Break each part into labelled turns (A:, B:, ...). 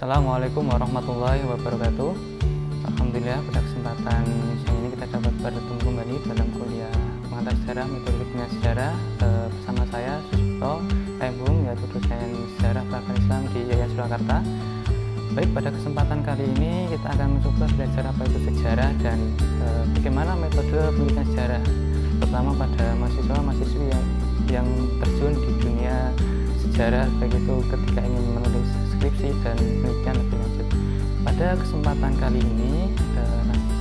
A: Assalamualaikum warahmatullahi wabarakatuh. Alhamdulillah pada kesempatan siang ini kita dapat bertemu kembali dalam kuliah pengantar sejarah metode penelitian sejarah bersama saya Sucipto Bung, yaitu dosen sejarah peradaban Islam di Yayasan Surakarta. Baik, pada kesempatan kali ini kita akan mencoba belajar apa itu sejarah dan bagaimana metode penelitian sejarah, terutama pada mahasiswa-mahasiswi yang terjun di dunia sejarah, baik itu ketika ingin menulis skripsi dan penelitian lebih lanjut. Pada kesempatan kali ini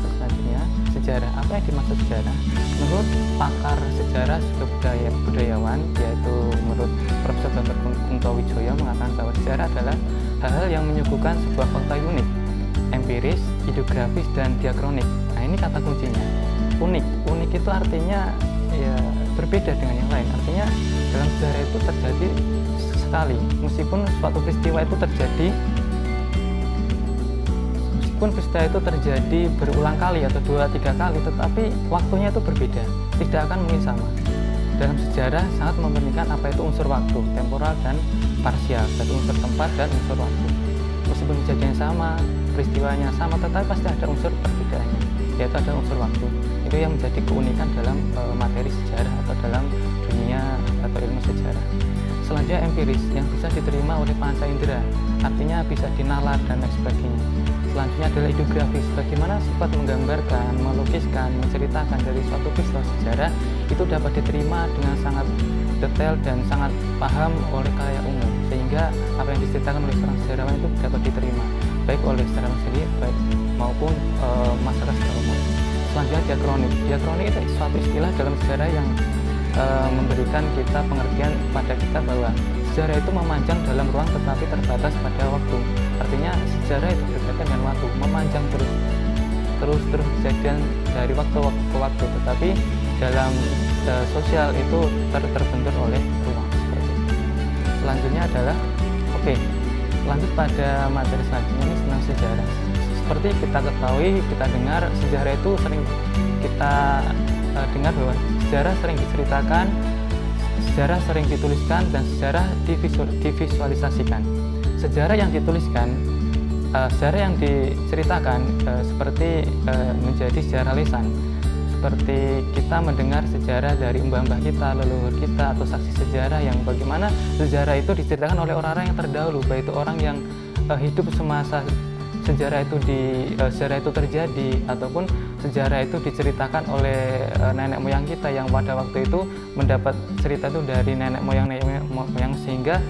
A: selanjutnya, sejarah. Apa yang dimaksud sejarah? Menurut pakar sejarah juga budayawan, yaitu menurut Profesor Dr. Kunto Wijaya, mengatakan bahwa sejarah adalah hal-hal yang menyuguhkan sebuah fakta unik, empiris, ideografis, dan diakronik. Nah, ini kata kuncinya. Unik. Unik itu artinya ya berbeda dengan yang lain. Artinya dalam sejarah itu terjadi sekali, meskipun suatu peristiwa itu terjadi berulang kali atau 2-3 kali, tetapi waktunya itu berbeda, tidak akan mungkin sama. Dalam sejarah sangat mementingkan apa itu unsur waktu, temporal dan parsial, jadi unsur tempat dan unsur waktu. Meskipun kejadian sama, peristiwanya sama, tetapi pasti ada unsur perbedaannya, yaitu ada unsur waktu. Itu yang menjadi keunikan dalam materi sejarah atau dalam dunia atau ilmu sejarah. Selanjutnya empiris, yang bisa diterima oleh panca indera, artinya bisa dinalar dan lain sebagainya. Selanjutnya adalah ideografis, bagaimana sifat menggambarkan, melukiskan, menceritakan dari suatu peristiwa sejarah itu dapat diterima dengan sangat detail dan sangat paham oleh khalayak umum, sehingga apa yang diceritakan oleh seorang sejarawan itu dapat diterima baik oleh sejarawan sendiri baik maupun masyarakat secara umum. Selanjutnya diakronik. Diakronik itu suatu istilah dalam sejarah yang memberikan kita pengertian pada kita bahwa sejarah itu memanjang dalam ruang tetapi terbatas pada waktu. Artinya sejarah itu berkaitan dengan waktu, memanjang terus kejadian dari waktu ke waktu, tetapi dalam sosial itu terbentur oleh ruang seperti itu. Selanjutnya adalah lanjut pada materi selanjutnya, ini tentang sejarah. Seperti kita ketahui, kita dengar sejarah itu sering kita dengar bahwa sejarah sering diceritakan, sejarah sering dituliskan, dan sejarah divisualisasikan. Sejarah yang dituliskan, sejarah yang diceritakan seperti menjadi sejarah lisan, seperti kita mendengar sejarah dari mbah-mbah kita, leluhur kita, atau saksi sejarah yang bagaimana sejarah itu diceritakan oleh orang-orang yang terdahulu, baik itu orang yang hidup semasa sejarah itu terjadi, ataupun sejarah itu diceritakan oleh nenek moyang kita yang pada waktu itu mendapat cerita itu dari nenek moyang sehingga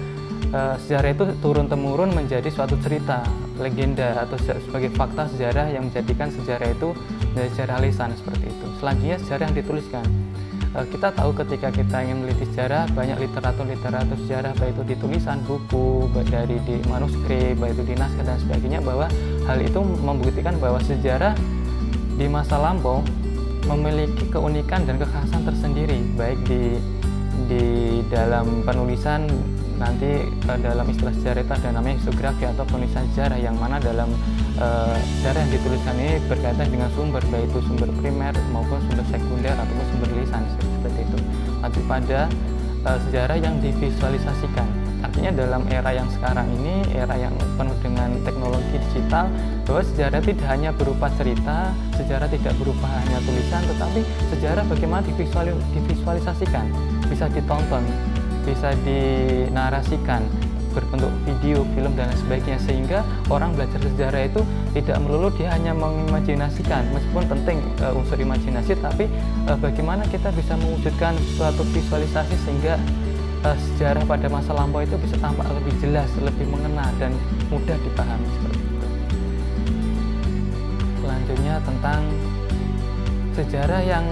A: sejarah itu turun-temurun menjadi suatu cerita, legenda, atau sebagai fakta sejarah yang menjadikan sejarah itu menjadi sejarah lisan seperti itu. Selanjutnya sejarah yang dituliskan. Kita tahu ketika kita ingin meneliti sejarah, banyak literatur sejarah, baik itu di tulisan, buku, baik dari di manuskrip, baik itu di naskah dan sebagainya, bahwa hal itu membuktikan bahwa sejarah di masa lampau memiliki keunikan dan kekhasan tersendiri, baik di dalam penulisan. Nanti dalam istilah sejarah itu ada namanya historiografi atau penulisan sejarah, yang mana dalam sejarah yang dituliskan ini berkaitan dengan sumber, baik itu sumber primer maupun sumber sekunder ataupun sumber lisan seperti itu. Lanjut pada sejarah yang divisualisasikan, artinya dalam era yang sekarang ini, era yang penuh dengan teknologi digital, bahwa sejarah tidak hanya berupa cerita, sejarah tidak berupa hanya tulisan, tetapi sejarah bagaimana divisualisasikan, bisa ditonton, bisa dinarasikan berbentuk video, film, dan lain sebagainya, sehingga orang belajar sejarah itu tidak melulu dia hanya mengimajinasikan, meskipun penting unsur imajinasi, tapi bagaimana kita bisa mewujudkan suatu visualisasi sehingga sejarah pada masa lampau itu bisa tampak lebih jelas, lebih mengena, dan mudah dipahami seperti itu. Selanjutnya tentang sejarah yang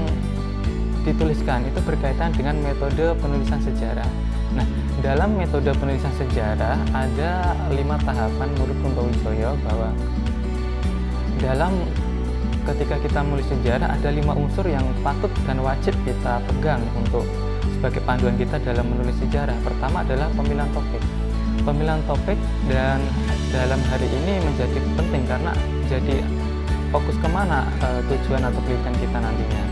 A: dituliskan, itu berkaitan dengan metode penulisan sejarah. Nah, dalam metode penulisan sejarah ada 5 tahapan menurut Kunto Wijaya, bahwa dalam ketika kita menulis sejarah ada 5 unsur yang patut dan wajib kita pegang untuk sebagai panduan kita dalam menulis sejarah. Pertama adalah pemilihan topik. Pemilihan topik dan dalam hari ini menjadi penting karena jadi fokus kemana tujuan atau penelitian kita nantinya.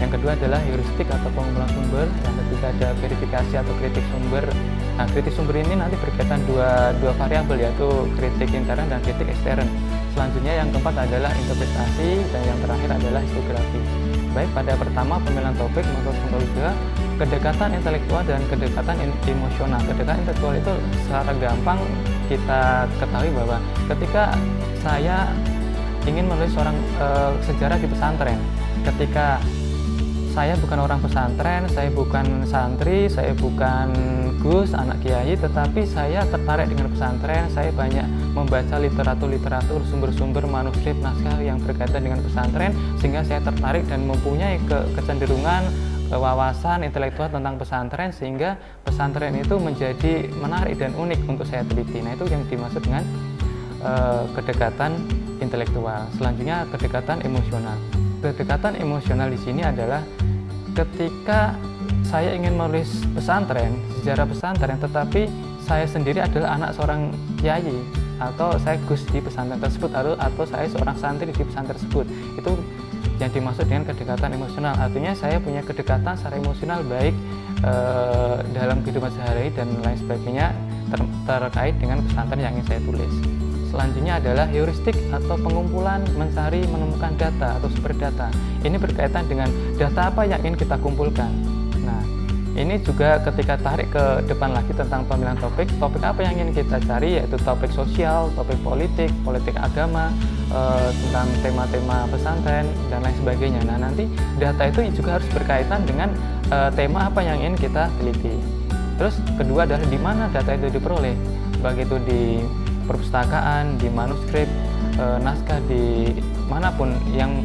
A: Yang kedua adalah heuristik atau pengumpulan sumber. Yang ketiga ada verifikasi atau kritik sumber. Nah, kritik sumber ini nanti berkaitan dua variabel, yaitu kritik intern dan kritik ekstern. Selanjutnya yang keempat adalah interpretasi, dan yang terakhir adalah historiografi. Baik, pada pertama pemilihan topik menurut juga kedekatan intelektual dan kedekatan emosional. Kedekatan intelektual itu secara gampang kita ketahui bahwa ketika saya ingin menulis seorang sejarah di pesantren, ketika saya bukan orang pesantren, saya bukan santri, saya bukan gus, anak kiai, tetapi saya tertarik dengan pesantren. Saya banyak membaca literatur, sumber-sumber, manuskrip, naskah yang berkaitan dengan pesantren, sehingga saya tertarik dan mempunyai kecenderungan, wawasan intelektual tentang pesantren, sehingga pesantren itu menjadi menarik dan unik untuk saya teliti. Nah, itu yang dimaksud dengan kedekatan intelektual. Selanjutnya kedekatan emosional. Kedekatan emosional di sini adalah ketika saya ingin menulis pesantren, sejarah pesantren, tetapi saya sendiri adalah anak seorang kiai, atau saya gus di pesantren tersebut, atau saya seorang santri di pesantren tersebut. Itu yang dimaksud dengan kedekatan emosional. Artinya saya punya kedekatan secara emosional, baik dalam kehidupan sehari dan lain sebagainya terkait dengan pesantren yang ingin saya tulis. Selanjutnya adalah heuristik atau pengumpulan, mencari, menemukan data atau sumber data. Ini berkaitan dengan data apa yang ingin kita kumpulkan. Nah, ini juga ketika tarik ke depan lagi tentang pemilihan topik apa yang ingin kita cari, yaitu topik sosial, topik politik agama, tentang tema-tema pesantren dan lain sebagainya. Nah, nanti data itu juga harus berkaitan dengan tema apa yang ingin kita teliti. Terus kedua adalah di mana data itu diperoleh, baik itu di perpustakaan, di manuskrip, naskah, di manapun, yang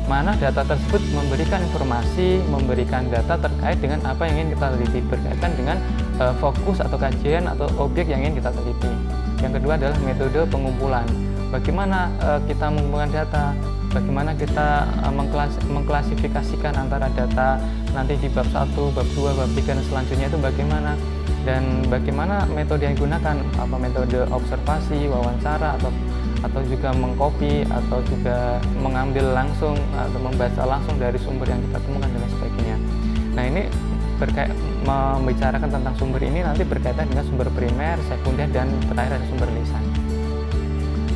A: mana data tersebut memberikan informasi, memberikan data terkait dengan apa yang ingin kita teliti, berkaitan dengan fokus atau kajian atau objek yang ingin kita teliti. Yang kedua adalah metode pengumpulan. Bagaimana kita mengumpulkan data, bagaimana kita mengklasifikasikan antara data nanti di bab 1, bab 2, bab 3 dan selanjutnya itu bagaimana, dan bagaimana metode yang digunakan, apa metode observasi, wawancara, atau juga mengcopy, atau juga mengambil langsung atau membaca langsung dari sumber yang kita temukan dan sebagainya. Nah, ini membicarakan tentang sumber ini nanti berkaitan dengan sumber primer, sekunder, dan terakhir ada sumber lisan.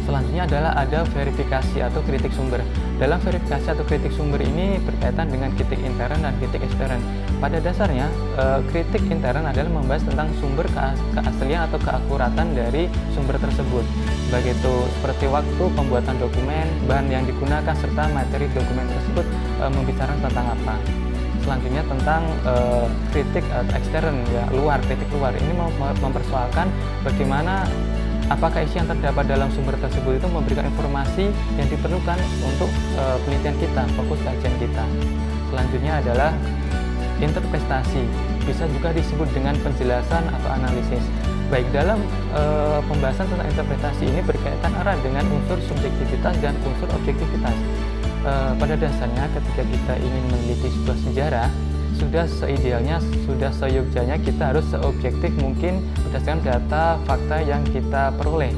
A: Selanjutnya adalah ada verifikasi atau kritik sumber. Dalam verifikasi atau kritik sumber ini berkaitan dengan kritik intern dan kritik ekstern. Pada dasarnya, kritik intern adalah membahas tentang sumber keaslian atau keakuratan dari sumber tersebut. Baik itu seperti waktu pembuatan dokumen, bahan yang digunakan, serta materi dokumen tersebut membicarakan tentang apa. Selanjutnya tentang kritik ekstern, ya, kritik luar. Ini mempersoalkan bagaimana apakah isi yang terdapat dalam sumber tersebut itu memberikan informasi yang diperlukan untuk penelitian kita, fokus kajian kita. Selanjutnya adalah interpretasi, bisa juga disebut dengan penjelasan atau analisis. Baik, dalam pembahasan tentang interpretasi ini berkaitan erat dengan unsur subjektivitas dan unsur objektivitas. Pada dasarnya ketika kita ingin meneliti sebuah sejarah, sudah seidealnya, sudah seyogyanya kita harus seobjektif mungkin berdasarkan data, fakta yang kita peroleh.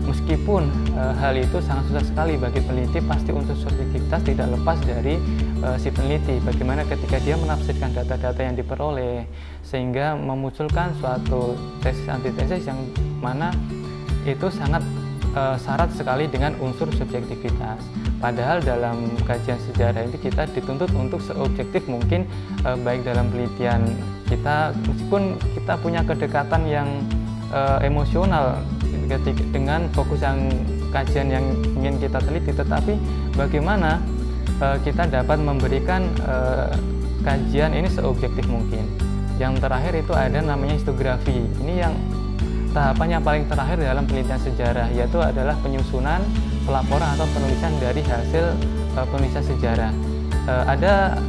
A: Meskipun hal itu sangat susah sekali bagi peneliti, pasti unsur subjektivitas tidak lepas dari si peneliti. Bagaimana ketika dia menafsirkan data-data yang diperoleh, sehingga memunculkan suatu tesis antitesis yang mana itu sangat syarat sekali dengan unsur subjektivitas. Padahal dalam kajian sejarah ini kita dituntut untuk seobjektif mungkin, baik dalam penelitian kita, meskipun kita punya kedekatan yang emosional dengan fokus yang kajian yang ingin kita teliti, tetapi bagaimana kita dapat memberikan kajian ini seobjektif mungkin. Yang terakhir itu ada namanya historiografi. Ini yang tahapan yang paling terakhir dalam penelitian sejarah, yaitu adalah penyusunan, pelaporan atau penulisan dari hasil penulisan sejarah. Ada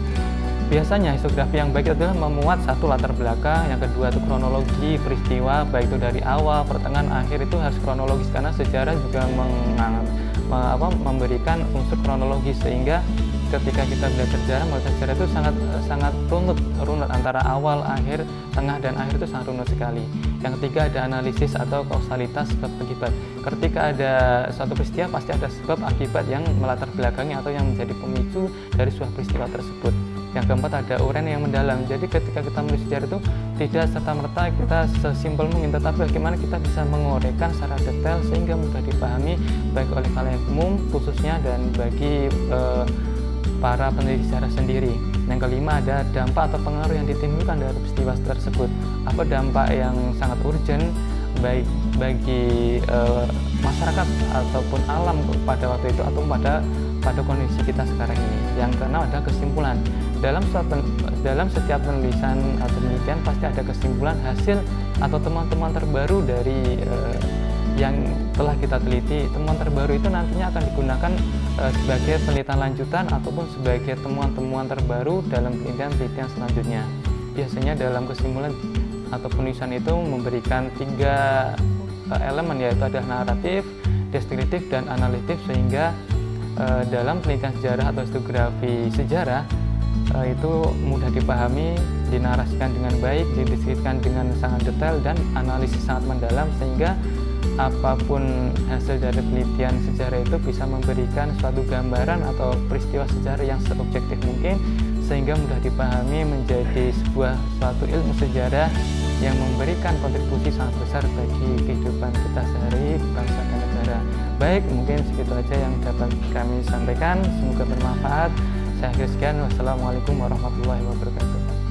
A: biasanya historiografi yang baik adalah memuat satu latar belakang, yang kedua itu kronologi peristiwa, baik itu dari awal, pertengahan, akhir itu harus kronologis, karena sejarah juga memberikan unsur kronologis, sehingga ketika kita belajar sejarah itu sangat runut antara awal, akhir, tengah, dan akhir itu sangat runut sekali. Yang ketiga ada analisis atau kausalitas sebab akibat. Ketika ada suatu peristiwa pasti ada sebab akibat yang melatar belakangnya atau yang menjadi pemicu dari sebuah peristiwa tersebut. Yang keempat ada uraian yang mendalam. Jadi ketika kita menulis sejarah itu tidak serta-merta kita sesimpel mungkin, tetapi bagaimana kita bisa menguraikan secara detail sehingga mudah dipahami baik oleh khalayak umum khususnya dan bagi para peneliti sejarah sendiri. Yang kelima ada dampak atau pengaruh yang ditimbulkan dari peristiwa tersebut. Apa dampak yang sangat urgent baik bagi masyarakat ataupun alam pada waktu itu atau pada kondisi kita sekarang ini. Yang keenam ada kesimpulan. Dalam setiap penulisan atau penelitian pasti ada kesimpulan hasil atau temuan-temuan terbaru dari yang telah kita teliti. Temuan terbaru itu nantinya akan digunakan sebagai penelitian lanjutan ataupun sebagai temuan-temuan terbaru dalam penelitian selanjutnya. Biasanya dalam kesimpulan atau penulisan itu memberikan 3 elemen, yaitu ada naratif, deskriptif, dan analitik, sehingga dalam penelitian sejarah atau historiografi sejarah itu mudah dipahami, dinarasikan dengan baik, dideskripsikan dengan sangat detail, dan analisis sangat mendalam, sehingga apapun hasil dari penelitian sejarah itu bisa memberikan suatu gambaran atau peristiwa sejarah yang seobjektif mungkin, sehingga mudah dipahami menjadi suatu ilmu sejarah yang memberikan kontribusi sangat besar bagi kehidupan kita sehari bangsa dan negara. Baik, mungkin segitu aja yang dapat kami sampaikan, semoga bermanfaat. Saya akhiri sekian, wassalamualaikum warahmatullahi wabarakatuh.